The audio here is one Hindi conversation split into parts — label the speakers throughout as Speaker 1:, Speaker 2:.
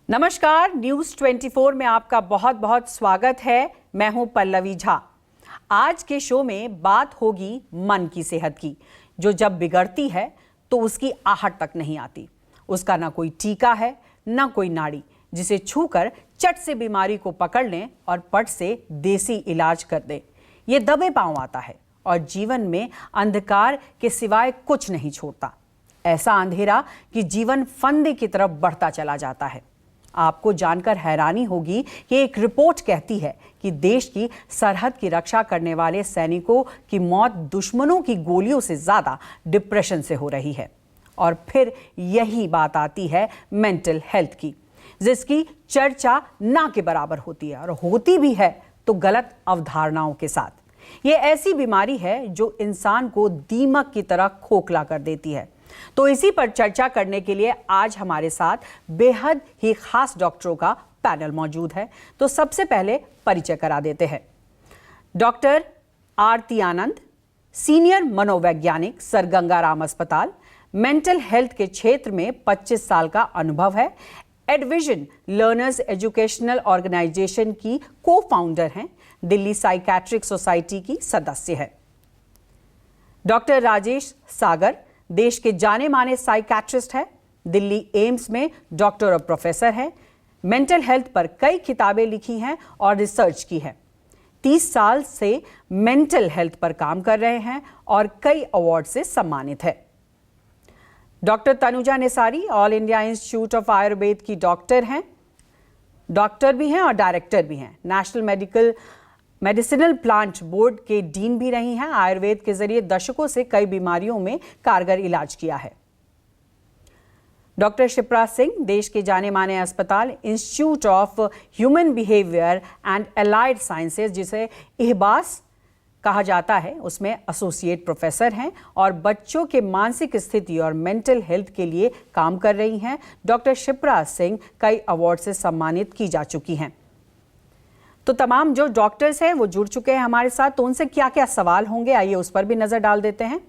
Speaker 1: नमस्कार, न्यूज़ 24 में आपका बहुत बहुत स्वागत है। मैं हूं पल्लवी झा। आज के शो में बात होगी मन की सेहत की, जो जब बिगड़ती है तो उसकी आहट तक नहीं आती। उसका ना कोई टीका है, ना कोई नाड़ी जिसे छूकर चट से बीमारी को पकड़ लें और पट से देसी इलाज कर दे। ये दबे पांव आता है और जीवन में अंधकार के सिवाय कुछ नहीं छोड़ता। ऐसा अंधेरा कि जीवन फंदे की तरफ बढ़ता चला जाता है। आपको जानकर हैरानी होगी कि एक रिपोर्ट कहती है कि देश की सरहद की रक्षा करने वाले सैनिकों की मौत दुश्मनों की गोलियों से ज्यादा डिप्रेशन से हो रही है। और फिर यही बात आती है मेंटल हेल्थ की, जिसकी चर्चा ना के बराबर होती है, और होती भी है तो गलत अवधारणाओं के साथ। ये ऐसी बीमारी है जो इंसान को दीमक की तरह खोखला कर देती है। तो इसी पर चर्चा करने के लिए आज हमारे साथ बेहद ही खास डॉक्टरों का पैनल मौजूद है। तो सबसे पहले परिचय करा देते हैं। डॉक्टर आरती आनंद, सीनियर मनोवैज्ञानिक, सर गंगाराम अस्पताल, मेंटल हेल्थ के क्षेत्र में 25 साल का अनुभव है। एडविजन लर्नर्स एजुकेशनल ऑर्गेनाइजेशन की को फाउंडर हैं। दिल्ली साइकैट्रिक सोसाइटी की सदस्य है। डॉक्टर राजेश सागर देश के जाने माने साइकैट्रिस्ट है। दिल्ली एम्स में डॉक्टर और प्रोफेसर है। मेंटल हेल्थ पर कई किताबें लिखी हैं और रिसर्च की है। 30 साल से मेंटल हेल्थ पर काम कर रहे हैं और कई अवार्ड से सम्मानित है। Doctor Tanuja Nisari all India institute of Ayurveda की डॉक्टर हैं। डॉक्टर भी हैं और डायरेक्टर भी हैं। नेशनल मेडिसिनल प्लांट बोर्ड के डीन भी रही हैं। आयुर्वेद के जरिए दशकों से कई बीमारियों में कारगर इलाज किया है। डॉक्टर शिप्रा सिंह देश के जाने माने अस्पताल institute of human behaviour and allied sciences, जिसे इहबास कहा जाता है, उसमें एसोसिएट प्रोफेसर हैं और बच्चों के मानसिक स्थिति और मेंटल हेल्थ के लिए काम कर रही हैं। डॉक्टर शिप्रा सिंह कई अवार्ड से सम्मानित की जा चुकी हैं। तो तमाम जो डॉक्टर्स हैं वो जुड़ चुके हैं हमारे साथ। तो उनसे क्या क्या सवाल होंगे, आइए उस पर भी नजर डाल देते हैं।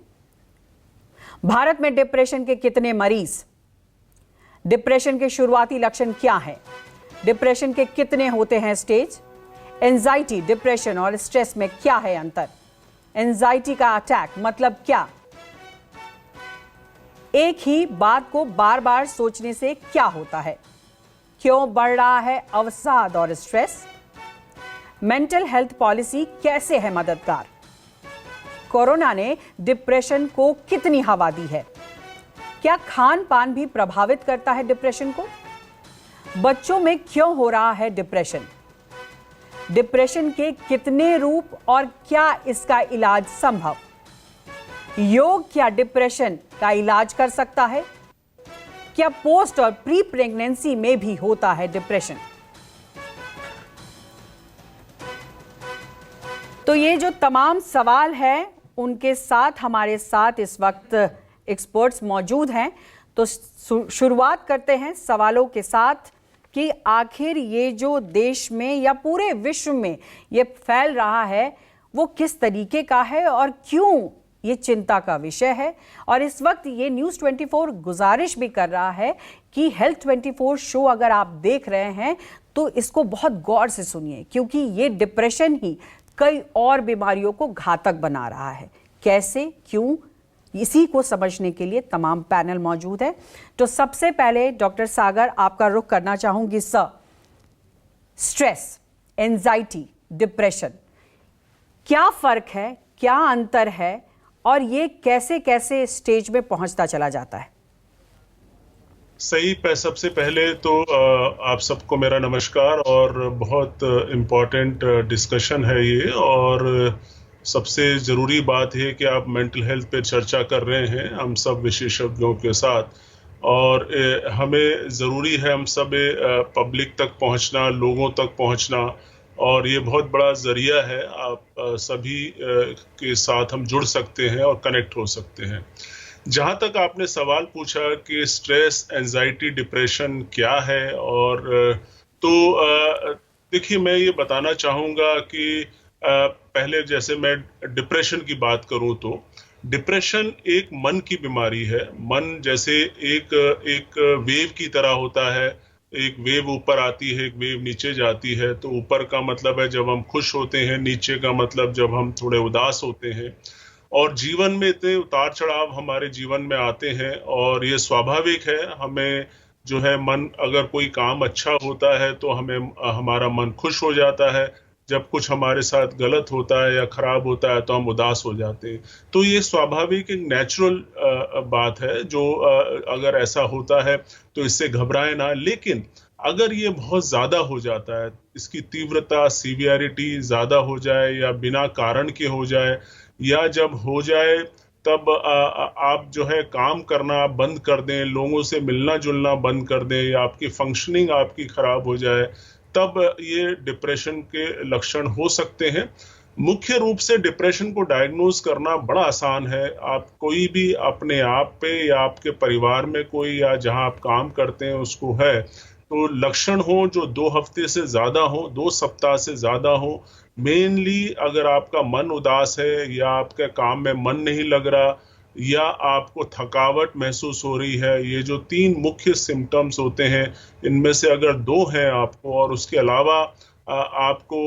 Speaker 1: भारत में डिप्रेशन के कितने मरीज? डिप्रेशन के शुरुआती लक्षण क्या है? डिप्रेशन के कितने होते हैं स्टेज? एंजाइटी, डिप्रेशन और स्ट्रेस में क्या है अंतर? एंजाइटी का अटैक मतलब क्या? एक ही बात को बार बार सोचने से क्या होता है? क्यों बढ़ रहा है अवसाद और स्ट्रेस? मेंटल हेल्थ पॉलिसी कैसे है मददगार? कोरोना ने डिप्रेशन को कितनी हवा दी है? क्या खान पान भी प्रभावित करता है डिप्रेशन को? बच्चों में क्यों हो रहा है डिप्रेशन? डिप्रेशन के कितने रूप और क्या इसका इलाज संभव? योग क्या डिप्रेशन का इलाज कर सकता है? क्या पोस्ट और प्री प्रेगनेंसी में भी होता है डिप्रेशन? तो ये जो तमाम सवाल हैं, उनके साथ हमारे साथ इस वक्त एक्सपर्ट्स मौजूद हैं। तो शुरुआत करते हैं सवालों के साथ कि आखिर ये जो देश में या पूरे विश्व में ये फैल रहा है वो किस तरीके का है और क्यों ये चिंता का विषय है। और इस वक्त ये न्यूज़ 24 गुजारिश भी कर रहा है कि हेल्थ 24 शो अगर आप देख रहे हैं तो इसको बहुत गौर से सुनिए, क्योंकि ये डिप्रेशन ही कई और बीमारियों को घातक बना रहा है। कैसे, क्यों, इसी को समझने के लिए तमाम पैनल मौजूद है। तो सबसे पहले डॉक्टर सागर, आपका रुख करना चाहूंगी। सर, स्ट्रेस, एंजाइटी, डिप्रेशन, क्या फर्क है, क्या अंतर है और ये कैसे कैसे स्टेज में पहुंचता चला जाता है?
Speaker 2: सही सबसे पहले तो आप सबको मेरा नमस्कार। और बहुत इम्पोर्टेंट डिस्कशन है ये, और सबसे ज़रूरी बात है कि आप मेंटल हेल्थ पे चर्चा कर रहे हैं हम सब विशेषज्ञों के साथ। और हमें ज़रूरी है हम सब पब्लिक तक पहुंचना, लोगों तक पहुंचना, और ये बहुत बड़ा ज़रिया है। आप सभी के साथ हम जुड़ सकते हैं और कनेक्ट हो सकते हैं। जहाँ तक आपने सवाल पूछा कि स्ट्रेस, एंजाइटी, डिप्रेशन क्या है, और तो देखिए, मैं ये बताना चाहूँगा कि पहले जैसे मैं डिप्रेशन की बात करूँ तो डिप्रेशन एक मन की बीमारी है। मन जैसे एक वेव की तरह होता है, एक वेव ऊपर आती है, एक वेव नीचे जाती है। तो ऊपर का मतलब है जब हम खुश होते हैं, नीचे का मतलब जब हम थोड़े उदास होते हैं। और जीवन में इतने उतार चढ़ाव हमारे जीवन में आते हैं और ये स्वाभाविक है। हमें जो है मन, अगर कोई काम अच्छा होता है तो हमें हमारा मन खुश हो जाता है। जब कुछ हमारे साथ गलत होता है या खराब होता है तो हम उदास हो जाते हैं। तो ये स्वाभाविक एक नेचुरल बात है जो अगर ऐसा होता है तो इससे घबराए ना। लेकिन अगर ये बहुत ज्यादा हो जाता है, इसकी तीव्रता सीवियरिटी ज्यादा हो जाए या बिना कारण के हो जाए, या जब हो जाए तब आप जो है काम करना बंद कर दें, लोगों से मिलना जुलना बंद कर दें, या आपकी फंक्शनिंग आपकी खराब हो जाए, तब ये डिप्रेशन के लक्षण हो सकते हैं। मुख्य रूप से डिप्रेशन को डायग्नोज करना बड़ा आसान है। आप कोई भी अपने आप पे या आपके परिवार में कोई या जहां आप काम करते हैं उसको है, तो लक्षण हो जो 2 हफ्ते से ज्यादा हो, 2 सप्ताह से ज्यादा हो, मेनली अगर आपका मन उदास है या आपके काम में मन नहीं लग रहा या आपको थकावट महसूस हो रही है, ये जो 3 मुख्य सिम्टम्स होते हैं, इनमें से अगर 2 हैं आपको और उसके अलावा आपको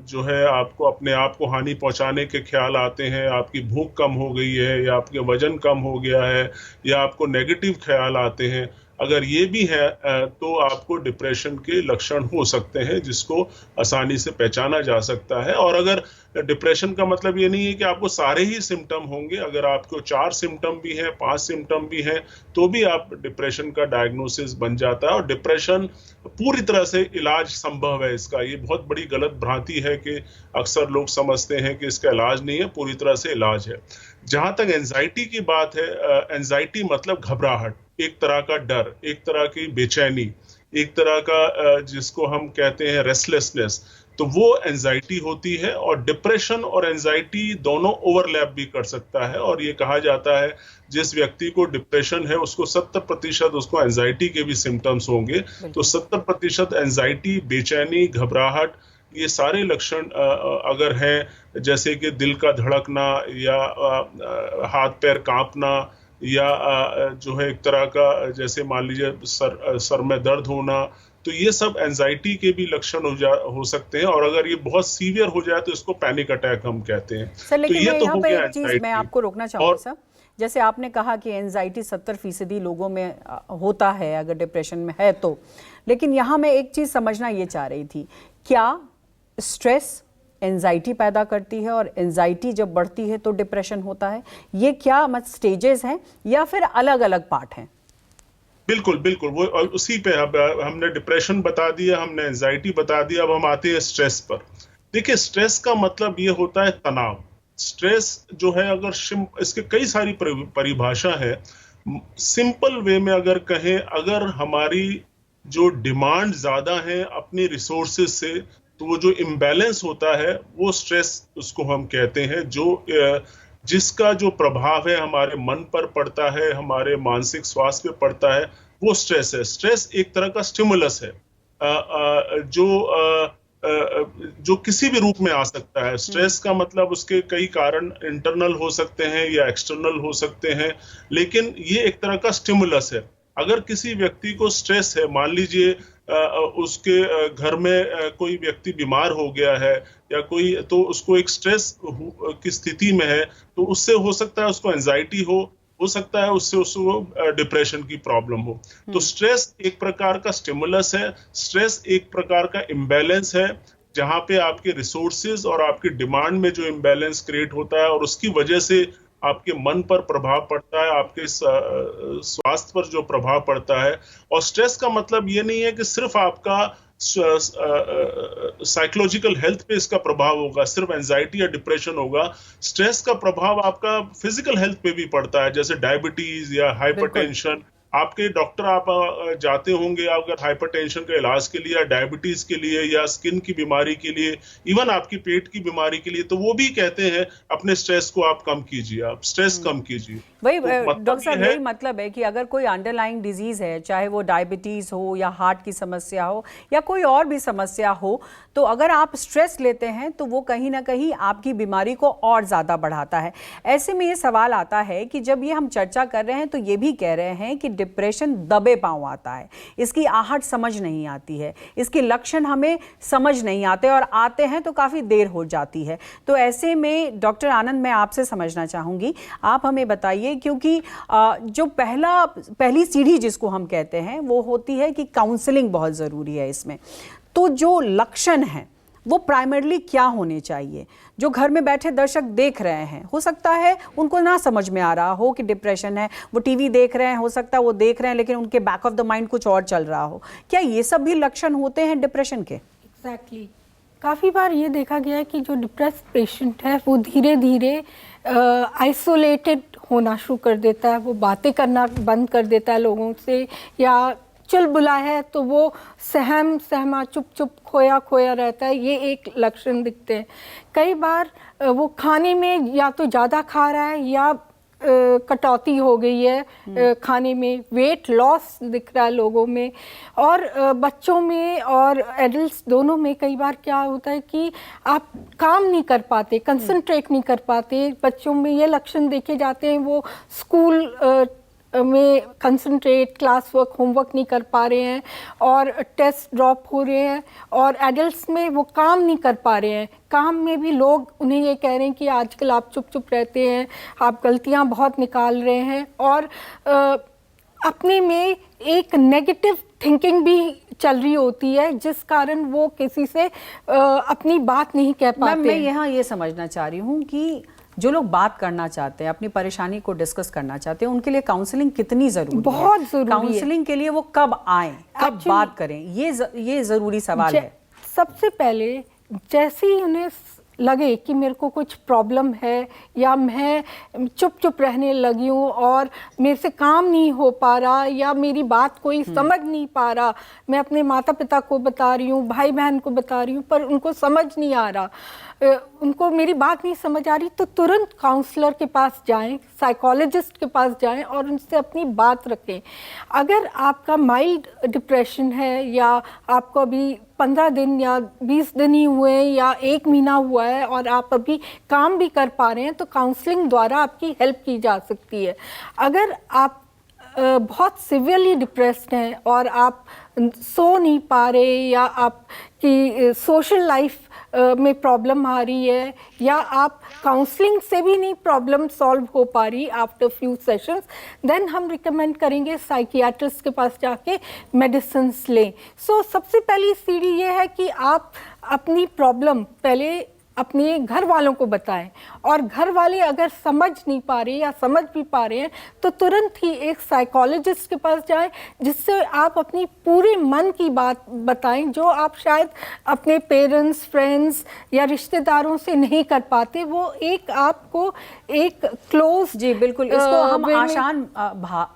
Speaker 2: जो है आपको अपने आप को हानि पहुंचाने के ख्याल आते हैं, आपकी भूख कम हो गई है या आपके वजन कम हो गया है या आपको नेगेटिव ख्याल आते हैं, अगर ये भी है तो आपको डिप्रेशन के लक्षण हो सकते हैं, जिसको आसानी से पहचाना जा सकता है। और अगर डिप्रेशन का मतलब ये नहीं है कि आपको सारे ही सिम्टम होंगे, अगर आपको 4 सिम्टम भी हैं, 5 सिम्टम भी हैं, तो भी आप डिप्रेशन का डायग्नोसिस बन जाता है। और डिप्रेशन पूरी तरह से इलाज संभव है इसका। ये बहुत बड़ी गलत भ्रांति है कि अक्सर लोग समझते हैं कि इसका इलाज नहीं है, पूरी तरह से इलाज है। जहां तक एंजाइटी की बात है, एंजाइटी मतलब घबराहट, एक तरह का डर, एक तरह की बेचैनी, एक तरह का जिसको हम कहते हैं रेस्टलेसनेस, तो वो एंजाइटी होती है। और डिप्रेशन और एंजाइटी दोनों ओवरलैप भी कर सकता है। और ये कहा जाता है जिस व्यक्ति को डिप्रेशन है उसको 70% उसको एंजाइटी के भी सिम्टम्स होंगे। तो 70% एंजाइटी, बेचैनी, घबराहट, ये सारे लक्षण अगर हैं, जैसे कि दिल का धड़कना या हाथ पैर कांपना या जो है एक तरह का जैसे मान लीजिए सर में दर्द होना, तो ये सब एंजाइटी के भी लक्षण हो सकते हैं। और अगर ये बहुत सीवियर हो जाए तो इसको पैनिक अटैक हम कहते हैं।
Speaker 1: सर लेकिन
Speaker 2: तो ये
Speaker 1: मैं
Speaker 2: तो
Speaker 1: यहाँ
Speaker 2: हो
Speaker 1: पे
Speaker 2: गया
Speaker 1: एक चीज
Speaker 2: एंजाइटी।
Speaker 1: मैं आपको रोकना चाहूंगी सर। जैसे आपने कहा कि एंजाइटी 70% लोगों में होता है अगर डिप्रेशन में है तो, लेकिन यहाँ मैं एक चीज समझना ये चाह रही थी, क्या स्ट्रेस एंजाइटी पैदा करती है और एंजाइटी जब बढ़ती है तो डिप्रेशन होता है? ये क्या स्टेजेस हैं या फिर अलग अलग पार्ट हैं?
Speaker 2: बिल्कुल बिल्कुल, वो उसी पे हमने डिप्रेशन बता दिया, हमने एंजाइटी बता दिया, अब हम आते हैं स्ट्रेस पर। देखिए, स्ट्रेस का मतलब ये होता है तनाव। स्ट्रेस जो है, अगर इसके कई सारी परिभाषा है। सिंपल वे में अगर कहें, अगर हमारी जो डिमांड ज्यादा है अपनी रिसोर्सेज से, तो वो जो इम्बैलेंस होता है वो स्ट्रेस उसको हम कहते हैं। जिसका जो प्रभाव है हमारे मन पर पड़ता है, हमारे मानसिक स्वास्थ्य पे पड़ता है, वो स्ट्रेस है। स्ट्रेस एक तरह का स्टिमुलस है जो किसी भी रूप में आ सकता है। स्ट्रेस का मतलब उसके कई कारण इंटरनल हो सकते हैं या एक्सटर्नल हो सकते हैं, लेकिन ये एक तरह का स्टिमुलस है। अगर किसी व्यक्ति को स्ट्रेस है, मान लीजिए उसके घर में कोई व्यक्ति बीमार हो गया है या कोई, तो उसको एक स्ट्रेस की स्थिति में है, तो उससे हो सकता है उसको एंजाइटी हो सकता है उससे उसको डिप्रेशन की प्रॉब्लम हो। तो स्ट्रेस एक प्रकार का स्टिमुलस है, स्ट्रेस एक प्रकार का इम्बैलेंस है, जहां पे आपके रिसोर्सेज और आपकी डिमांड में जो इम्बैलेंस क्रिएट होता है और उसकी वजह से आपके मन पर प्रभाव पड़ता है, आपके स्वास्थ्य पर जो प्रभाव पड़ता है। और स्ट्रेस का मतलब ये नहीं है कि सिर्फ आपका साइकोलॉजिकल हेल्थ पे इसका प्रभाव होगा, सिर्फ एंजाइटी या डिप्रेशन होगा। स्ट्रेस का प्रभाव आपका फिजिकल हेल्थ पे भी पड़ता है, जैसे डायबिटीज या हाइपरटेंशन। आपके डॉक्टर आप जाते होंगे अगर हाइपरटेंशन के इलाज के लिए या डायबिटीज के लिए या स्किन की बीमारी के लिए, इवन आपकी पेट की बीमारी के लिए, तो वो भी कहते हैं अपने स्ट्रेस को आप कम कीजिए, आप स्ट्रेस कम कीजिए।
Speaker 1: वही डॉक्टर साहब, यही मतलब है कि अगर कोई अंडरलाइंग डिजीज है, चाहे वो डायबिटीज हो या हार्ट की समस्या हो या कोई और भी समस्या हो, तो अगर आप स्ट्रेस लेते हैं तो वो कहीं ना कहीं आपकी बीमारी को और ज्यादा बढ़ाता है। ऐसे में ये सवाल आता है कि जब ये हम चर्चा कर रहे हैं तो ये भी कह रहे हैं कि डिप्रेशन दबे पांव आता है, इसकी आहट समझ नहीं आती है, इसके लक्षण हमें समझ नहीं आते और आते हैं तो काफ़ी देर हो जाती है। तो ऐसे में डॉक्टर आनंद, मैं आपसे समझना चाहूँगी, आप हमें बताइए, क्योंकि जो पहली सीढ़ी जिसको हम कहते हैं वो होती है कि काउंसलिंग बहुत ज़रूरी है इसमें। तो जो लक्षण हैं वो प्राइमरली क्या होने चाहिए? जो घर में बैठे दर्शक देख रहे हैं, हो सकता है उनको ना समझ में आ रहा हो कि डिप्रेशन है, वो टीवी देख रहे हैं, हो सकता है वो देख रहे हैं लेकिन उनके बैक ऑफ द माइंड कुछ और चल रहा हो। क्या ये सब भी लक्षण होते हैं डिप्रेशन के?
Speaker 3: एग्जैक्टली काफ़ी बार ये देखा गया है कि जो डिप्रेस पेशेंट है वो धीरे धीरे आइसोलेटेड होना शुरू कर देता है, वो बातें करना बंद कर देता है लोगों से, या चुलबुला है तो वो सहमा चुप चुप खोया खोया रहता है। ये एक लक्षण दिखते हैं। कई बार वो खाने में या तो ज़्यादा खा रहा है या कटौती हो गई है खाने में, वेट लॉस दिख रहा है लोगों में। और बच्चों में और एडल्ट्स दोनों में कई बार क्या होता है कि आप काम नहीं कर पाते, कंसंट्रेट नहीं कर पाते। बच्चों में ये लक्षण देखे जाते हैं, वो स्कूल में कंसंट्रेट, क्लास वर्क, होमवर्क नहीं कर पा रहे हैं और टेस्ट ड्रॉप हो रहे हैं। और एडल्ट्स में वो काम नहीं कर पा रहे हैं, काम में भी लोग उन्हें ये कह रहे हैं कि आजकल आप चुप चुप रहते हैं, आप गलतियां बहुत निकाल रहे हैं। और अपने में एक नेगेटिव थिंकिंग भी चल रही होती है जिस कारण वो किसी से अपनी बात नहीं कह पाते।
Speaker 1: मैं यहाँ ये समझना चाह रही हूँ कि जो लोग बात करना चाहते हैं, अपनी परेशानी को डिस्कस करना चाहते हैं, उनके लिए काउंसलिंग कितनी जरूरी है?
Speaker 3: बहुत जरूरी है।
Speaker 1: काउंसलिंग के लिए वो कब आए, कब बात करें, ये जरूरी सवाल है।
Speaker 3: सबसे पहले जैसे ही उन्हें लगे कि मेरे को कुछ प्रॉब्लम है या मैं चुप चुप रहने लगी हूँ और मेरे से काम नहीं हो पा रहा या मेरी बात कोई समझ नहीं पा रहा, मैं अपने माता पिता को बता रही हूँ, भाई बहन को बता रही हूँ, पर उनको समझ नहीं आ रहा, उनको मेरी बात नहीं समझ आ रही, तो तुरंत काउंसलर के पास जाएं, साइकोलॉजिस्ट के पास जाएं और उनसे अपनी बात रखें। अगर आपका माइल्ड डिप्रेशन है या आपको अभी 15 दिन या 20 दिन ही हुए हैं या 1 महीना हुआ है और आप अभी काम भी कर पा रहे हैं, तो काउंसलिंग द्वारा आपकी हेल्प की जा सकती है। अगर आप बहुत सिवियरली डिप्रेस्ड हैं और आप सो नहीं पा रहे या आपकी सोशल लाइफ में प्रॉब्लम आ रही है या आप काउंसलिंग से भी नहीं प्रॉब्लम सॉल्व हो पा रही आफ्टर फ्यू सेशंस, देन हम रिकमेंड करेंगे साइकियाट्रिस्ट के पास जाके मेडिसिन्स लें। सो सबसे पहली सीढ़ी ये है कि आप अपनी प्रॉब्लम पहले अपने घर वालों को बताएं, और घर वाले अगर समझ नहीं पा रहे या समझ भी पा रहे हैं तो तुरंत ही एक साइकोलॉजिस्ट के पास जाएं जिससे आप अपनी पूरे मन की बात बताएं जो आप शायद अपने पेरेंट्स, फ्रेंड्स या रिश्तेदारों से नहीं कर पाते। वो एक आपको एक क्लोज,
Speaker 1: जी बिल्कुल, इसको हम आसान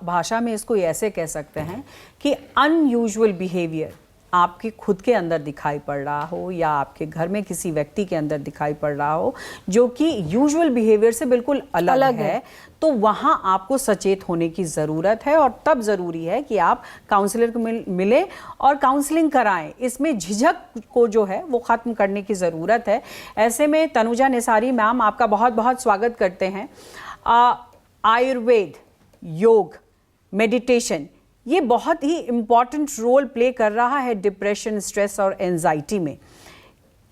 Speaker 1: भाषा में इसको ऐसे कह सकते हैं कि अनयूजुअल बिहेवियर आपके खुद के अंदर दिखाई पड़ रहा हो या आपके घर में किसी व्यक्ति के अंदर दिखाई पड़ रहा हो जो कि यूजुअल बिहेवियर से बिल्कुल अलग है, तो वहाँ आपको सचेत होने की ज़रूरत है। और तब ज़रूरी है कि आप काउंसलर को मिले और काउंसलिंग कराएं। इसमें झिझक को जो है वो ख़त्म करने की ज़रूरत है। ऐसे में तनुजा निसारी मैम, आपका बहुत बहुत स्वागत करते हैं। आयुर्वेद, योग, मेडिटेशन, ये बहुत ही इम्पॉर्टेंट रोल प्ले कर रहा है डिप्रेशन, स्ट्रेस और एंजाइटी में।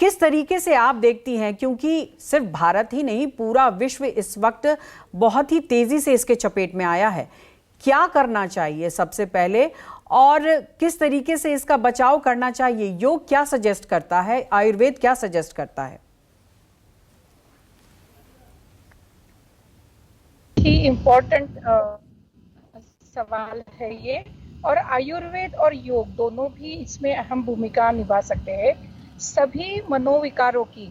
Speaker 1: किस तरीके से आप देखती हैं, क्योंकि सिर्फ भारत ही नहीं पूरा विश्व इस वक्त बहुत ही तेज़ी से इसके चपेट में आया है, क्या करना चाहिए सबसे पहले और किस तरीके से इसका बचाव करना चाहिए? योग क्या सजेस्ट करता है, आयुर्वेद क्या सजेस्ट करता है?
Speaker 4: इम्पोर्टेंट सवाल है ये, और आयुर्वेद और योग दोनों भी इसमें अहम भूमिका निभा सकते हैं। सभी मनोविकारों की,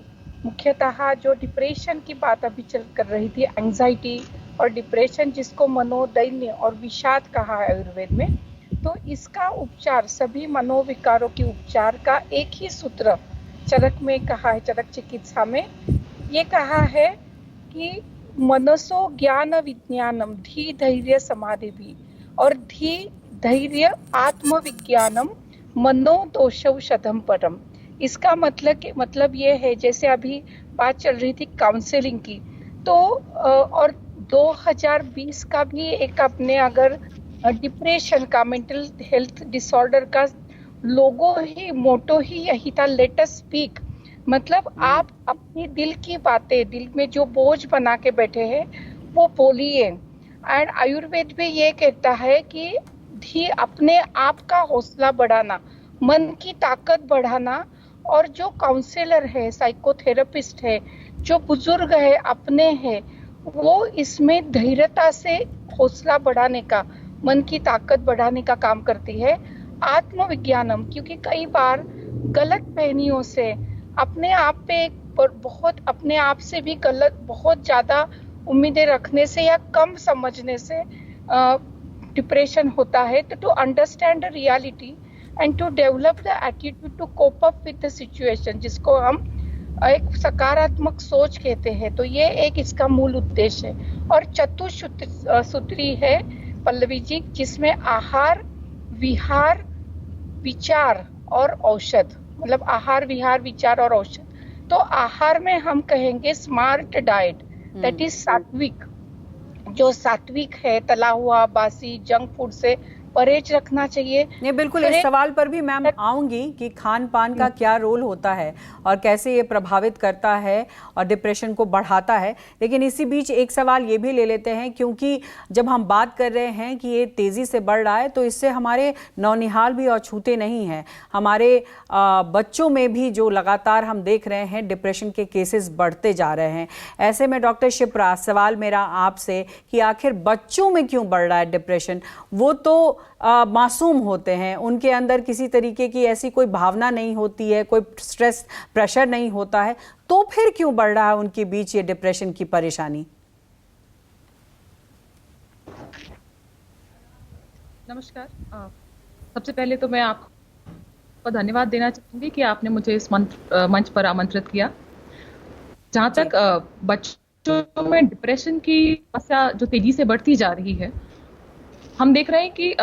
Speaker 4: मुख्यतः जो डिप्रेशन की बात अभी चल कर रही थी, एंजाइटी और डिप्रेशन जिसको मनोदैन्य और विषाद कहा है आयुर्वेद में, तो इसका उपचार, सभी मनोविकारों के उपचार का एक ही सूत्र चरक में कहा है, चरक चिकित्सा में ये कहा है कि मनसो ज्ञान विज्ञानम धी धैर्य समाधि भी, और धी धैर्य आत्मविज्ञानम मनो दोषौषधम परम। इसका मतलब ये है, जैसे अभी बात चल रही थी काउंसलिंग की, तो और 2020 का भी एक अपने अगर डिप्रेशन का, मेंटल हेल्थ डिसऑर्डर का लोगो ही, मोटो ही यही था, लेट अस स्पीक। मतलब आप अपनी दिल की बातें, दिल में जो बोझ बना के बैठे हैं वो बोलिए। एंड आयुर्वेद भी ये कहता है कि अपने आप का हौसला बढ़ाना, मन की ताकत बढ़ाना, और जो काउंसलर है, साइकोथेरेपिस्ट है, जो बुजुर्ग है, अपने हैं, वो इसमें धैर्यता से हौसला बढ़ाने का, मन की ताकत बढ़ाने का काम करती है। आत्मविज्ञानम, क्योंकि कई बार गलत फहमियों से, अपने आप पे बहुत, अपने आप से भी गलत, बहुत ज्यादा उम्मीदें रखने से या कम समझने से डिप्रेशन होता है। तो to understand the reality and to develop the attitude to cope up with the situation, जिसको हम एक सकारात्मक सोच कहते हैं, तो ये एक इसका मूल उद्देश्य है। और चतुसूत्री है पल्लवी जी, जिसमें आहार, विहार, विचार और औषध, मतलब आहार, विहार, विचार और औषध। तो आहार में हम कहेंगे स्मार्ट डाइट, दैट इज सात्विक। जो सात्विक है, तला हुआ, बासी, जंक फूड से परहेज रखना चाहिए।
Speaker 1: नहीं, बिल्कुल इस सवाल पर भी मैम आऊंगी कि खान पान का क्या रोल होता है और कैसे ये प्रभावित करता है और डिप्रेशन को बढ़ाता है। लेकिन इसी बीच एक सवाल ये भी ले लेते हैं, क्योंकि जब हम बात कर रहे हैं कि ये तेज़ी से बढ़ रहा है, तो इससे हमारे नौनिहाल भी अछूते नहीं हैं। हमारे बच्चों में भी जो लगातार हम देख रहे हैं डिप्रेशन के केसेस बढ़ते जा रहे हैं। ऐसे में डॉक्टर शिप्रा, सवाल मेरा आपसे कि आखिर बच्चों में क्यों बढ़ रहा है डिप्रेशन? वो तो मासूम होते हैं, उनके अंदर किसी तरीके की ऐसी कोई भावना नहीं होती है, कोई स्ट्रेस प्रेशर नहीं होता है, तो फिर क्यों बढ़ रहा है उनके बीच ये डिप्रेशन की परेशानी?
Speaker 5: नमस्कार। सबसे पहले तो मैं आपको धन्यवाद देना चाहूंगी कि आपने मुझे इस मंच पर आमंत्रित किया। जहां तक बच्चों में डिप्रेशन की समस्या जो तेजी से बढ़ती जा रही है, हम देख रहे हैं कि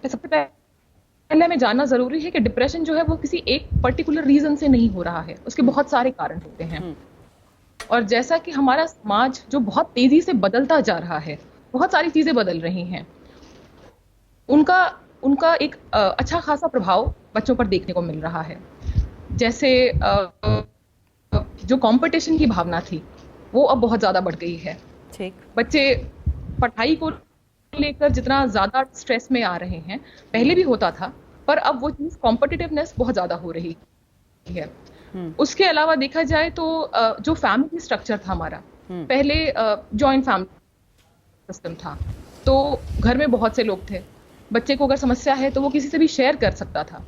Speaker 5: सबसे पहले हमें जानना जरूरी है कि डिप्रेशन जो है वो किसी एक पर्टिकुलर रीजन से नहीं हो रहा है, उसके बहुत सारे कारण होते हैं। और जैसा कि हमारा समाज जो बहुत तेजी से बदलता जा रहा है, बहुत सारी चीजें बदल रही हैं, उनका एक अच्छा खासा प्रभाव बच्चों पर देखने को मिल रहा है। जैसे जो कंपटीशन की भावना थी वो अब बहुत ज्यादा बढ़ गई है।
Speaker 1: ठीक।
Speaker 5: बच्चे पढ़ाई को लेकर जितना ज्यादा स्ट्रेस में आ रहे हैं, पहले भी होता था, पर अब वो चीज कॉम्पिटिटिवनेस बहुत ज्यादा हो रही है। उसके अलावा देखा जाए तो जो फैमिली स्ट्रक्चर था हमारा, पहले जॉइंट फैमिली सिस्टम था, तो घर में बहुत से लोग थे, बच्चे को अगर समस्या है तो वो किसी से भी शेयर कर सकता था।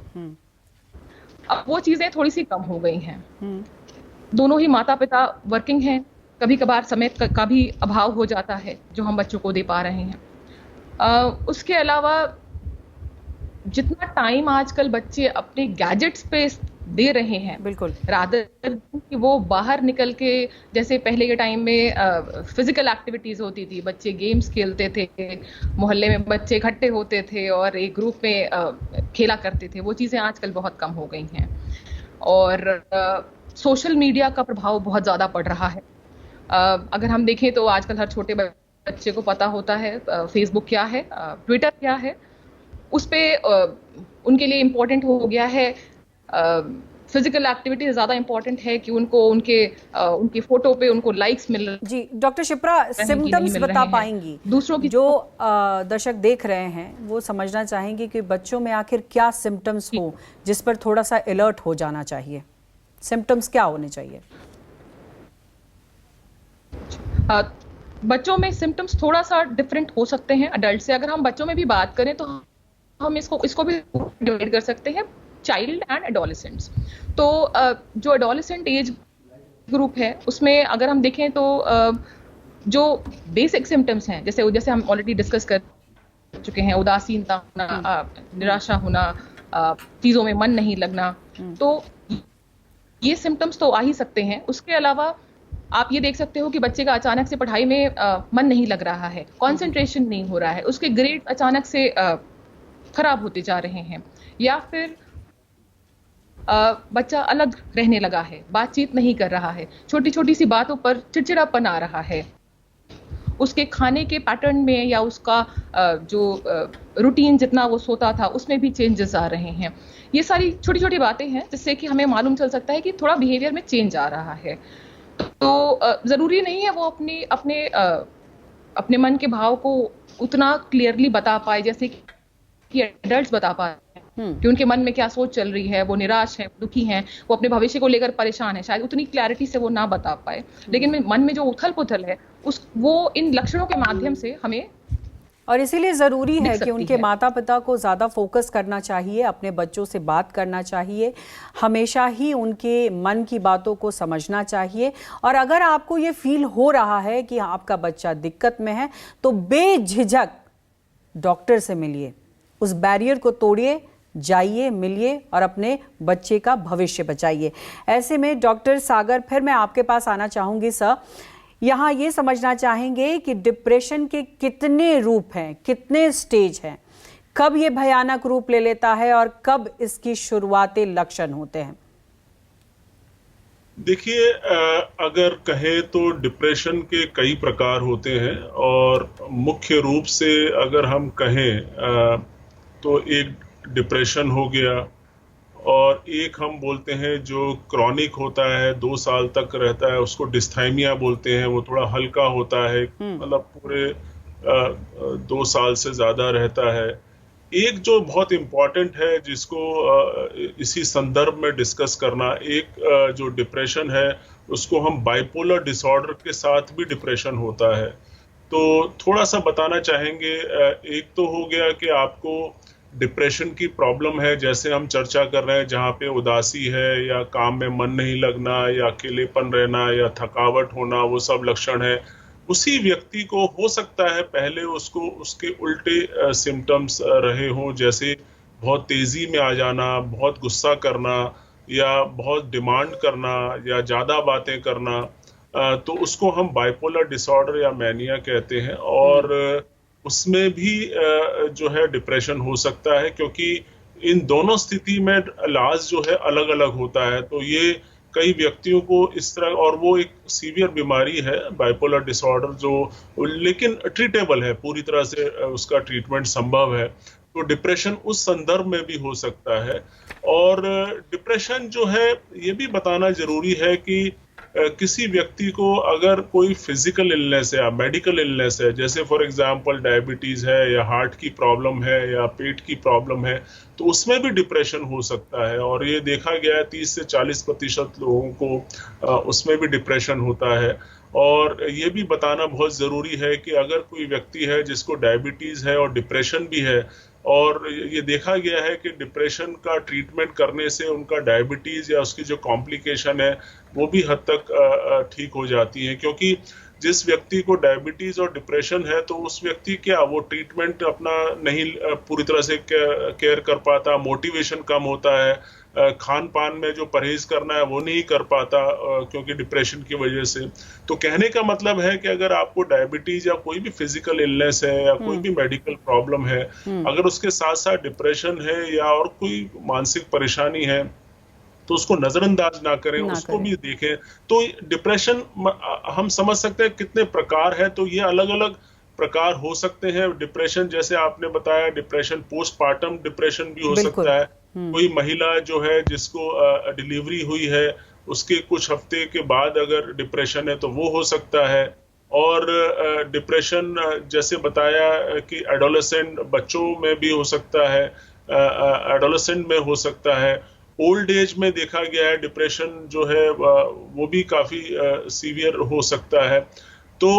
Speaker 5: अब वो चीजें थोड़ी सी कम हो गई हैं। दोनों ही माता पिता वर्किंग हैं, कभी कभार समय का भी अभाव हो जाता है जो हम बच्चों को दे पा रहे हैं। उसके अलावा जितना टाइम आजकल बच्चे अपने गैजेट्स पे दे रहे हैं,
Speaker 1: बिल्कुल,
Speaker 5: रादर कि वो बाहर निकल के, जैसे पहले के टाइम में फिजिकल एक्टिविटीज होती थी, बच्चे गेम्स खेलते थे, मोहल्ले में बच्चे इकट्ठे होते थे और एक ग्रुप में खेला करते थे, वो चीजें आजकल बहुत कम हो गई हैं। और सोशल मीडिया का प्रभाव बहुत ज्यादा पड़ रहा है। अगर हम देखें तो आजकल हर छोटे बच्चे को पता होता है फेसबुक क्या है, ट्विटर क्या है। उस पे उनके लिए इम्पोर्टेंट हो गया है, फिजिकल एक्टिविटी ज्यादा इम्पोर्टेंट है कि उनको उनकी फोटो पे उनको लाइक्स मिल रहे।
Speaker 1: जी डॉक्टर शिप्रा, सिम्टम्स बता पाएंगी
Speaker 5: दूसरों की
Speaker 1: जो दर्शक देख रहे हैं, वो समझना चाहेंगे कि बच्चों में आखिर क्या सिम्टम्स हो जिस पर थोड़ा सा अलर्ट हो जाना चाहिए? सिम्टम्स क्या होने चाहिए?
Speaker 5: बच्चों में सिम्टम्स थोड़ा सा डिफरेंट हो सकते हैं अडल्ट से। अगर हम बच्चों में भी बात करें तो हम इसको भी डिवाइड कर सकते हैं, चाइल्ड एंड एडोलेसेंट्स। तो जो एडोलेसेंट एज ग्रुप है उसमें अगर हम देखें तो जो बेसिक सिम्टम्स हैं, जैसे हम ऑलरेडी डिस्कस कर चुके हैं, उदासीनता होना, निराशा होना, चीजों में मन नहीं लगना, तो ये सिम्टम्स तो आ ही सकते हैं। उसके अलावा आप ये देख सकते हो कि बच्चे का अचानक से पढ़ाई में मन नहीं लग रहा है, कंसंट्रेशन नहीं हो रहा है, उसके ग्रेड अचानक से खराब होते जा रहे हैं, या फिर बच्चा अलग रहने लगा है, बातचीत नहीं कर रहा है, छोटी छोटी सी बातों पर चिड़चिड़ापन आ रहा है। उसके खाने के पैटर्न में या उसका जो रूटीन जितना वो सोता था उसमें भी चेंजेस आ रहे हैं। ये सारी छोटी छोटी बातें हैं जिससे कि हमें मालूम चल सकता है कि थोड़ा बिहेवियर में चेंज आ रहा है। तो जरूरी नहीं है वो अपने मन के भाव को उतना क्लियरली बता पाए जैसे कि एडल्ट्स बता पाए कि उनके मन में क्या सोच चल रही है, वो निराश है, दुखी हैं, वो अपने भविष्य को लेकर परेशान है, शायद उतनी क्लैरिटी से वो ना बता पाए। लेकिन मन में जो उथल पुथल है वो इन लक्षणों के माध्यम से हमें,
Speaker 1: और इसीलिए ज़रूरी है कि
Speaker 5: सकती
Speaker 1: उनके
Speaker 5: है।
Speaker 1: माता पिता को ज़्यादा फोकस करना चाहिए, अपने बच्चों से बात करना चाहिए, हमेशा ही उनके मन की बातों को समझना चाहिए। और अगर आपको ये फील हो रहा है कि आपका बच्चा दिक्कत में है तो बेझिझक डॉक्टर से मिलिए, उस बैरियर को तोड़िए, जाइए, मिलिए और अपने बच्चे का भविष्य बचाइए। ऐसे में डॉक्टर सागर, फिर मैं आपके पास आना चाहूँगी सर। यहाँ ये समझना चाहेंगे कि डिप्रेशन के कितने रूप हैं, कितने स्टेज हैं, कब ये भयानक रूप ले लेता है और कब इसकी शुरुआती लक्षण होते हैं?
Speaker 2: देखिए, अगर कहें तो डिप्रेशन के कई प्रकार होते हैं और मुख्य रूप से अगर हम कहें तो एक डिप्रेशन हो गया और एक हम बोलते हैं जो क्रॉनिक होता है, 2 साल तक रहता है, उसको डिस्थाइमिया बोलते हैं, वो थोड़ा हल्का होता है, मतलब पूरे 2 साल से ज्यादा रहता है। एक जो बहुत इम्पोर्टेंट है जिसको इसी संदर्भ में डिस्कस करना, एक जो डिप्रेशन है उसको हम बाइपोलर डिसऑर्डर के साथ भी डिप्रेशन होता है। तो थोड़ा सा बताना चाहेंगे, एक तो हो गया कि आपको डिप्रेशन की प्रॉब्लम है, जैसे हम चर्चा कर रहे हैं, जहाँ पे उदासी है या काम में मन नहीं लगना या अकेलेपन रहना या थकावट होना, वो सब लक्षण है। उसी व्यक्ति को हो सकता है पहले उसको उसके उल्टे सिम्टम्स रहे हों, जैसे बहुत तेजी में आ जाना, बहुत गुस्सा करना या बहुत डिमांड करना या ज्यादा बातें करना, तो उसको हम बाइपोलर डिसऑर्डर या मैनिया कहते हैं। और उसमें भी जो है डिप्रेशन हो सकता है, क्योंकि इन दोनों स्थिति में इलाज जो है अलग अलग होता है। तो ये कई व्यक्तियों को इस तरह, और वो एक सीवियर बीमारी है बाइपोलर डिसऑर्डर, जो लेकिन ट्रीटेबल है, पूरी तरह से उसका ट्रीटमेंट संभव है। तो डिप्रेशन उस संदर्भ में भी हो सकता है। और डिप्रेशन जो है, ये भी बताना जरूरी है कि किसी व्यक्ति को अगर कोई फिजिकल इलनेस है या मेडिकल इलनेस है, जैसे फॉर एग्जांपल डायबिटीज है या हार्ट की प्रॉब्लम है या पेट की प्रॉब्लम है, तो उसमें भी डिप्रेशन हो सकता है। और ये देखा गया है 30 से 40% लोगों को उसमें भी डिप्रेशन होता है। और ये भी बताना बहुत जरूरी है कि अगर कोई व्यक्ति है जिसको डायबिटीज है और डिप्रेशन भी है, और ये देखा गया है कि डिप्रेशन का ट्रीटमेंट करने से उनका डायबिटीज या उसकी जो कॉम्प्लिकेशन है वो भी हद तक ठीक हो जाती है। क्योंकि जिस व्यक्ति को डायबिटीज और डिप्रेशन है, तो उस व्यक्ति क्या वो ट्रीटमेंट अपना नहीं पूरी तरह से केयर कर पाता, मोटिवेशन कम होता है, खान पान में जो परहेज करना है वो नहीं कर पाता क्योंकि डिप्रेशन की वजह से। तो कहने का मतलब है कि अगर आपको डायबिटीज या कोई भी फिजिकल इलनेस है या कोई भी मेडिकल प्रॉब्लम है, अगर उसके साथ साथ डिप्रेशन है या और कोई मानसिक परेशानी है, तो उसको नजरअंदाज ना करें, उसको भी देखें। तो डिप्रेशन हम समझ सकते हैं कितने प्रकार है, तो ये अलग अलग प्रकार हो सकते हैं। डिप्रेशन जैसे आपने बताया, डिप्रेशन पोस्टपार्टम डिप्रेशन भी हो सकता है। कोई महिला जो है जिसको डिलीवरी हुई है, उसके कुछ हफ्ते के बाद अगर डिप्रेशन है तो वो हो सकता है। और डिप्रेशन जैसे बताया कि एडोलेसेंट बच्चों में भी हो सकता है, एडोलेसेंट में हो सकता है। ओल्ड एज में देखा गया है डिप्रेशन जो है वो भी काफी सीवियर हो सकता है। तो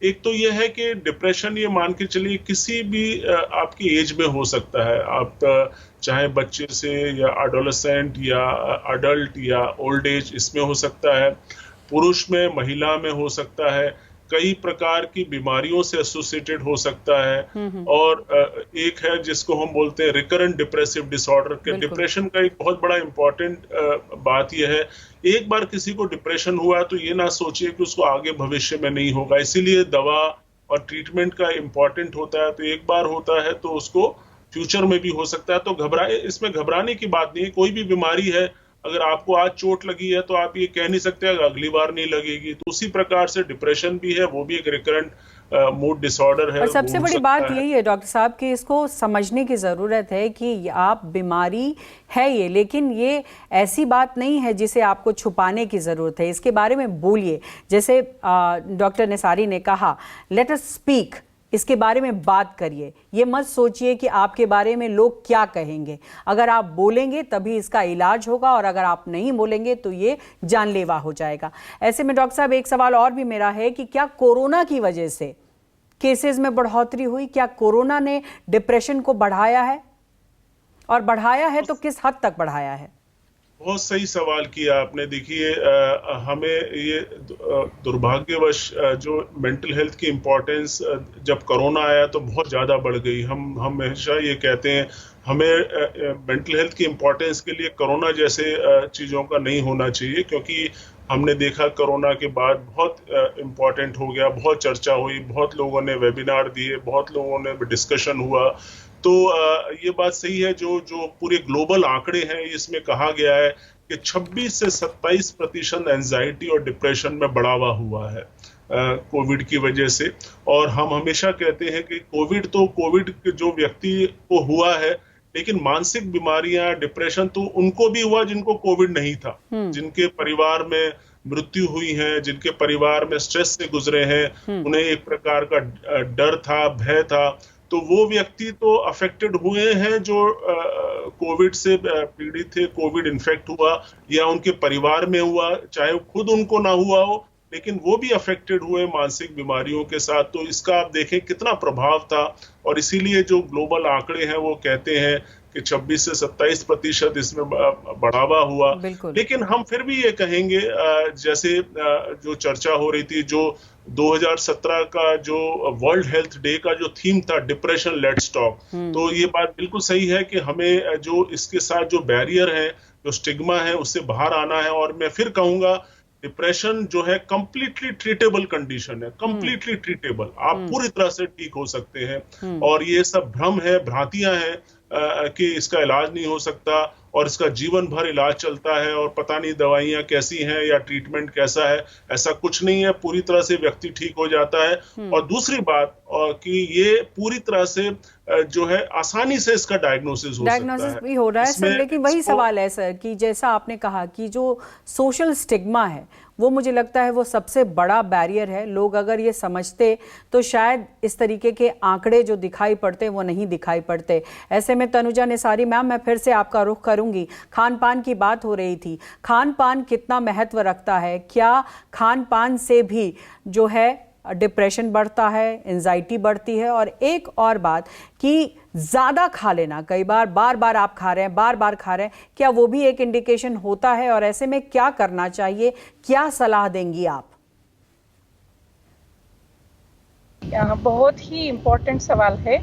Speaker 2: एक तो ये है कि डिप्रेशन, ये मान के चलिए किसी भी आपकी एज में हो सकता है, आप चाहे बच्चे से या एडोलेसेंट या अडल्ट या ओल्ड एज, इसमें हो सकता है। पुरुष में, महिला में हो सकता है, कई प्रकार की बीमारियों से एसोसिएटेड हो सकता है। और एक है जिसको हम बोलते हैं रिकरेंट डिप्रेसिव डिसऑर्डर के। डिप्रेशन का एक बहुत बड़ा इंपॉर्टेंट बात यह है, एक बार किसी को डिप्रेशन हुआ तो ये ना सोचिए कि उसको आगे भविष्य में नहीं होगा, इसीलिए दवा और ट्रीटमेंट का इंपॉर्टेंट होता है। तो एक बार होता है तो उसको फ्यूचर में भी हो सकता है। तो इसमें घबराने की बात नहीं है। कोई भी बीमारी है अगर आपको आज चोट लगी है तो आप ये कह नहीं सकते अगली बार नहीं लगेगी। तो उसी प्रकार से डिप्रेशन भी है, वो भी एक रिकरेंट मूड डिसऑर्डर है।
Speaker 1: और सबसे बड़ी बात यही है डॉक्टर साहब कि इसको समझने की ज़रूरत है कि आप बीमारी है ये, लेकिन ये ऐसी बात नहीं है जिसे आपको छुपाने की ज़रूरत है। इसके बारे में बोलिए, जैसे डॉक्टर निसारी ने कहा, लेट अस स्पीक, इसके बारे में बात करिए। ये मत सोचिए कि आपके बारे में लोग क्या कहेंगे। अगर आप बोलेंगे तभी इसका इलाज होगा, और अगर आप नहीं बोलेंगे तो ये जानलेवा हो जाएगा। ऐसे में डॉक्टर साहब एक सवाल और भी मेरा है कि क्या कोरोना की वजह से केसेस में बढ़ोतरी हुई? क्या कोरोना ने डिप्रेशन को बढ़ाया है, और बढ़ाया है तो किस हद तक बढ़ाया है?
Speaker 2: बहुत सही सवाल किया आपने। देखिए, हमें ये दुर्भाग्यवश जो मेंटल हेल्थ की इम्पोर्टेंस जब कोरोना आया तो बहुत ज़्यादा बढ़ गई। हम हमेशा ये कहते हैं हमें मेंटल हेल्थ की इम्पोर्टेंस के लिए कोरोना जैसे चीज़ों का नहीं होना चाहिए, क्योंकि हमने देखा कोरोना के बाद बहुत इम्पोर्टेंट हो गया, बहुत चर्चा हुई, बहुत लोगों ने वेबिनार दिए, बहुत लोगों ने डिस्कशन हुआ। तो ये बात सही है, जो पूरे ग्लोबल आंकड़े हैं इसमें कहा गया है कि 26 से 27% एंजाइटी और डिप्रेशन में बढ़ावा हुआ है कोविड की वजह से। और हम हमेशा कहते हैं कि कोविड जो व्यक्ति को हुआ है, लेकिन मानसिक बीमारियां, डिप्रेशन तो उनको भी हुआ जिनको कोविड नहीं था, जिनके परिवार में मृत्यु हुई है, जिनके परिवार में स्ट्रेस से गुजरे हैं, उन्हें एक प्रकार का डर था, भय था, तो वो व्यक्ति तो अफेक्टेड हुए हैं जो कोविड से पीड़ित थे, कोविड इन्फेक्ट हुआ या उनके परिवार में हुआ, चाहे खुद उनको ना हुआ हो, लेकिन वो भी अफेक्टेड हुए मानसिक बीमारियों के साथ। तो इसका आप देखें कितना प्रभाव था, और इसीलिए जो ग्लोबल आंकड़े हैं वो कहते हैं कि 26 से 27% इसमें बढ़ावा हुआ। लेकिन हम फिर भी ये कहेंगे, जैसे जो चर्चा हो रही थी, जो 2017 का जो वर्ल्ड हेल्थ डे का जो थीम था, डिप्रेशन लेट्स टॉक, तो ये बात बिल्कुल सही है कि हमें जो इसके साथ जो बैरियर है, जो स्टिग्मा है, उससे बाहर आना है। और मैं फिर कहूंगा, डिप्रेशन जो है कंप्लीटली ट्रीटेबल कंडीशन है, कंप्लीटली ट्रीटेबल, आप पूरी तरह से ठीक हो सकते हैं। और ये सब भ्रम है, भ्रांतियां हैं कि इसका इलाज नहीं हो सकता और इसका जीवन भर इलाज चलता है और पता नहीं दवाइयां कैसी हैं या ट्रीटमेंट कैसा है। ऐसा कुछ नहीं है, पूरी तरह से व्यक्ति ठीक हो जाता है। और दूसरी बात कि ये पूरी तरह से जो है आसानी से इसका डायग्नोसिस
Speaker 1: भी हो रहा है सर। लेकिन वही सवाल है सर कि जैसा आपने कहा कि जो सोशल स्टिग्मा है, वो मुझे लगता है वो सबसे बड़ा बैरियर है। लोग अगर ये समझते तो शायद इस तरीके के आंकड़े जो दिखाई पड़ते वो नहीं दिखाई पड़ते। ऐसे में तनुजा निसारी मैम, मैं फिर से आपका रुख करूंगी। खान पान की बात हो रही थी, खान पान कितना महत्व रखता है? क्या खान पान से भी जो है डिप्रेशन बढ़ता है, एंजाइटी बढ़ती है? और एक और बात कि ज़्यादा खा लेना, कई बार बार बार आप खा रहे हैं, बार बार खा रहे हैं, क्या वो भी एक इंडिकेशन होता है? और ऐसे में क्या करना चाहिए, क्या सलाह देंगी आप?
Speaker 4: बहुत ही इम्पोर्टेंट सवाल है,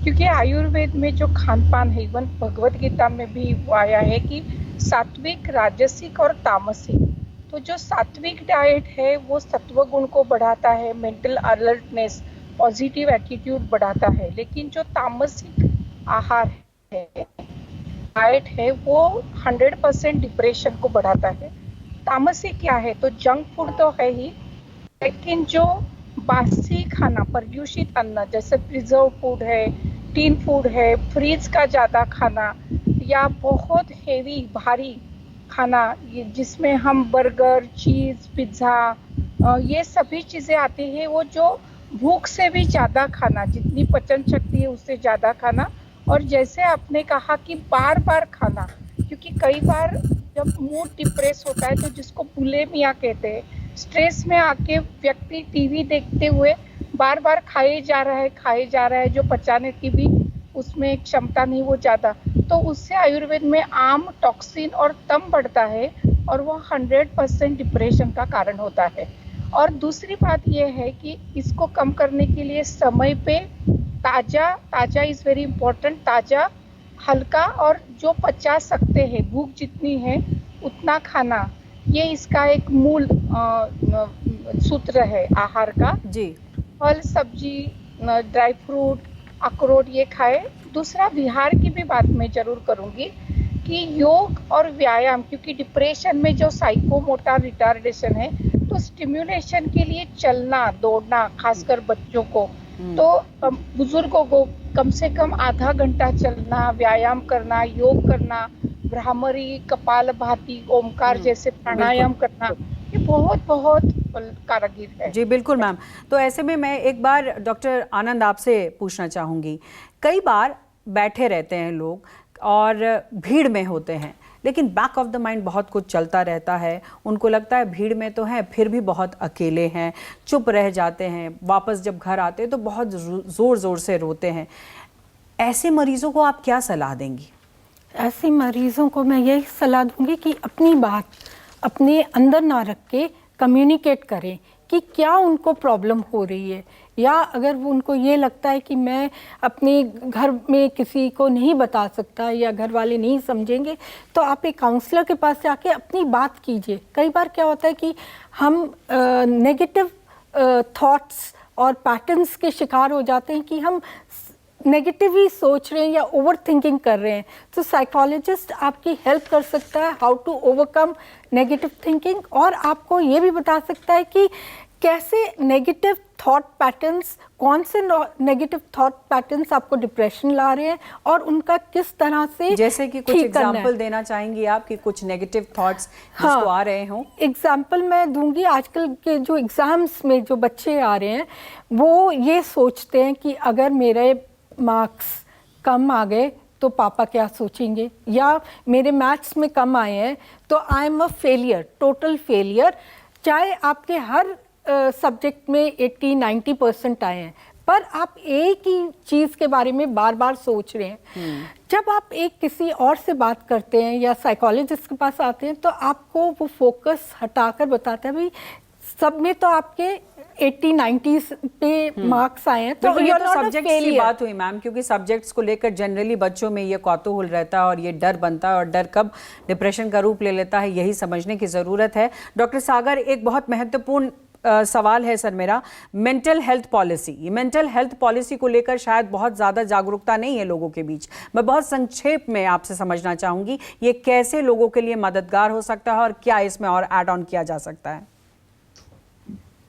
Speaker 4: क्योंकि आयुर्वेद में जो खान पान है, इवन भगवत गीता में भी आया है कि सात्विक, राजसिक और तामसिक। तो जो सात्विक डाइट है वो सत्व गुण को बढ़ाता है, मेंटल अलर्टनेस, पॉजिटिव एटीट्यूड बढ़ाता है। लेकिन जो तामसिक आहार है, डाइट है, वो 100% डिप्रेशन को बढ़ाता है। तामसिक क्या है? तो जंक फूड तो है ही, लेकिन जो बासी खाना, प्रदूषित अन्न, जैसे प्रिजर्व फूड है, टीन फूड है, फ्रीज का ज़्यादा खाना, या बहुत हेवी भारी खाना जिसमें हम बर्गर, चीज़, पिज्ज़ा, ये सभी चीज़ें आती हैं, वो जो भूख से भी ज़्यादा खाना, जितनी पचन शक्ति है उससे ज़्यादा खाना। और जैसे आपने कहा कि बार बार खाना, क्योंकि कई बार जब मूड डिप्रेस होता है तो जिसको बुलिमिया कहते हैं, स्ट्रेस में आके व्यक्ति टीवी देखते हुए बार बार खाए जा रहा है, जो पचाने की भी उसमें क्षमता नहीं, वो ज़्यादा, तो उससे आयुर्वेद में आम, टॉक्सिन और तम बढ़ता है, और वो 100% डिप्रेशन का कारण होता है। और दूसरी बात यह है कि इसको कम करने के लिए समय पे ताज़ा इज़ वेरी इम्पोर्टेंट, ताज़ा, हल्का और जो पचा सकते हैं, भूख जितनी है उतना खाना, ये इसका एक मूल सूत्र है आहार का जी। फल, सब्जी, ड्राई फ्रूट, अखरोट ये खाए। दूसरा, बिहार की भी बात मैं जरूर करूंगी कि योग और व्यायाम, क्योंकि डिप्रेशन में जो साइकोमोटर रिटार्डेशन है, तो स्टिम्युलेशन के लिए चलना दौड़ना, खासकर बच्चों को, तो बुजुर्गों को कम से कम आधा घंटा चलना, व्यायाम करना, योग करना, भ्रामरी, कपालभाति, ओमकार जैसे प्राणायाम करना, ये बहुत बहुत कारगर है।
Speaker 1: जी बिल्कुल मैम। तो ऐसे में मैं एक बार डॉक्टर आनंद आपसे पूछना चाहूँगी, कई बार बैठे रहते हैं लोग और भीड़ में होते हैं, लेकिन बैक ऑफ द माइंड बहुत कुछ चलता रहता है, उनको लगता है भीड़ में तो हैं फिर भी बहुत अकेले हैं, चुप रह जाते हैं, वापस जब घर आते हैं तो बहुत ज़ोर ज़ोर से रोते हैं। ऐसे मरीजों को आप क्या सलाह देंगी?
Speaker 3: ऐसे मरीजों को मैं यही सलाह दूंगी कि अपनी बात अपने अंदर ना रख के कम्युनिकेट करें कि क्या उनको प्रॉब्लम हो रही है, या अगर उनको ये लगता है कि मैं अपने घर में किसी को नहीं बता सकता या घर वाले नहीं समझेंगे, तो आप एक काउंसलर के पास जाके अपनी बात कीजिए। कई बार क्या होता है कि हम नेगेटिव थॉट्स और पैटर्न्स के शिकार हो जाते हैं कि हम नेगेटिव ही सोच रहे हैं या ओवर थिंकिंग कर रहे हैं। तो साइकोलॉजिस्ट आपकी हेल्प कर सकता है how to overcome negative thinking, और आपको ये भी बता सकता है कि कैसे नेगेटिव थॉट पैटर्न्स, कौन से नेगेटिव थॉट पैटर्न्स आपको डिप्रेशन ला रहे हैं और उनका किस तरह से
Speaker 1: जैसे कि कुछ एग्जांपल देना चाहेंगी आप कि कुछ नेगेटिव थॉट्स जिसको आ रहे हों?
Speaker 3: एग्जाम्पल मैं दूंगी। आजकल के जो एग्जाम्स में जो बच्चे आ रहे हैं वो ये सोचते हैं कि अगर मेरे मार्क्स कम आ गए तो पापा क्या सोचेंगे, या मेरे मैथ्स में कम आए हैं तो I am a failure, total failure. चाहे आपके हर सब्जेक्ट में 80-90% आए हैं, पर आप एक ही चीज़ के बारे में बार बार सोच रहे हैं। जब आप एक किसी और से बात करते हैं या साइकोलॉजिस्ट के पास आते हैं तो आपको वो फोकस हटाकर बताता है भाई सब में तो आपके 80-90 पे मार्क्स आए हैं, तो
Speaker 1: ये तो सब्जेक्ट्स की बात हुई मैम, क्योंकि सब्जेक्ट्स को लेकर जनरली बच्चों में ये कौतूहल रहता है और ये डर बनता है, और डर कब डिप्रेशन का रूप ले लेता है यही समझने की ज़रूरत है। डॉक्टर सागर, एक बहुत महत्वपूर्ण सवाल है सर मेरा, मेंटल हेल्थ पॉलिसी। ये मेंटल हेल्थ पॉलिसी को लेकर शायद बहुत ज़्यादा जागरूकता नहीं है लोगों के बीच। मैं बहुत संक्षेप में आपसे समझना चाहूँगी, ये कैसे लोगों के लिए मददगार हो सकता है और क्या इसमें और ऐड ऑन किया जा सकता है?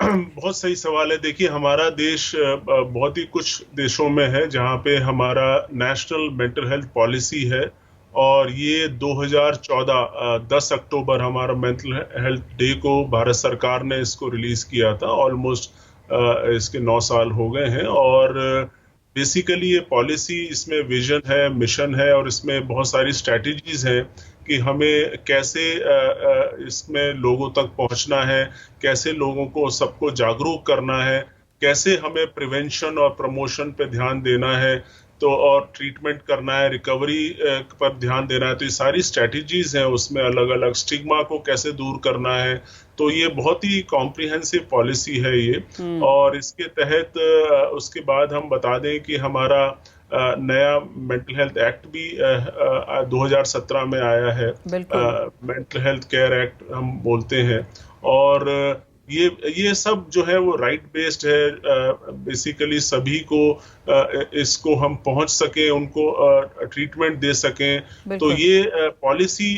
Speaker 2: बहुत सही सवाल है। देखिए, हमारा देश बहुत ही कुछ देशों में है जहाँ पे हमारा नेशनल मेंटल हेल्थ पॉलिसी है, और ये 2014 10 अक्टूबर हमारा मेंटल हेल्थ डे को भारत सरकार ने इसको रिलीज किया था। ऑलमोस्ट इसके 9 साल हो गए हैं, और बेसिकली ये पॉलिसी, इसमें विजन है, मिशन है, और इसमें बहुत सारी स्ट्रैटेजीज हैं कि हमें कैसे इसमें लोगों तक पहुंचना है, कैसे लोगों को सबको जागरूक करना है, कैसे हमें प्रिवेंशन और प्रमोशन पे ध्यान देना है, तो और ट्रीटमेंट करना है, रिकवरी पर ध्यान देना है। तो ये सारी स्ट्रैटेजीज हैं, उसमें अलग अलग स्टिग्मा को कैसे दूर करना है। तो ये बहुत ही कॉम्प्रिहेंसिव पॉलिसी है ये। और इसके तहत उसके बाद हम बता दें कि हमारा नया मेंटल हेल्थ एक्ट भी 2017 में आया है, मेंटल हेल्थ केयर एक्ट हम बोलते हैं। और ये सब जो है वो राइट बेस्ड है, बेसिकली सभी को इसको हम पहुंच सके, उनको ट्रीटमेंट दे सकें। तो ये पॉलिसी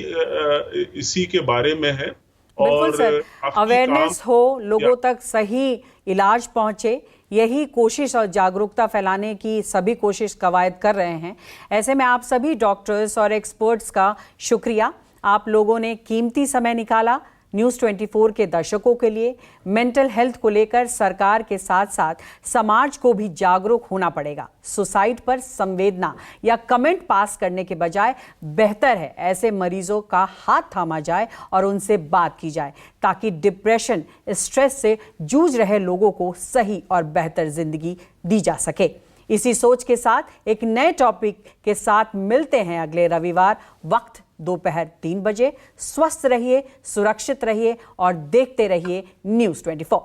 Speaker 2: इसी के बारे में है।
Speaker 1: बिल्कुल सर, अवेयरनेस हो, लोगों तक सही इलाज पहुंचे, यही कोशिश और जागरूकता फैलाने की सभी कोशिश कवायद कर रहे हैं। ऐसे में आप सभी डॉक्टर्स और एक्सपर्ट्स का शुक्रिया, आप लोगों ने कीमती समय निकाला न्यूज़ 24 के दर्शकों के लिए। मेंटल हेल्थ को लेकर सरकार के साथ साथ समाज को भी जागरूक होना पड़ेगा। सुसाइड पर संवेदना या कमेंट पास करने के बजाय बेहतर है ऐसे मरीजों का हाथ थामा जाए और उनसे बात की जाए, ताकि डिप्रेशन, स्ट्रेस से जूझ रहे लोगों को सही और बेहतर जिंदगी दी जा सके। इसी सोच के साथ एक नए टॉपिक के साथ मिलते हैं अगले रविवार, वक्त दोपहर 3 बजे। स्वस्थ रहिए, सुरक्षित रहिए और देखते रहिए न्यूज़ 24।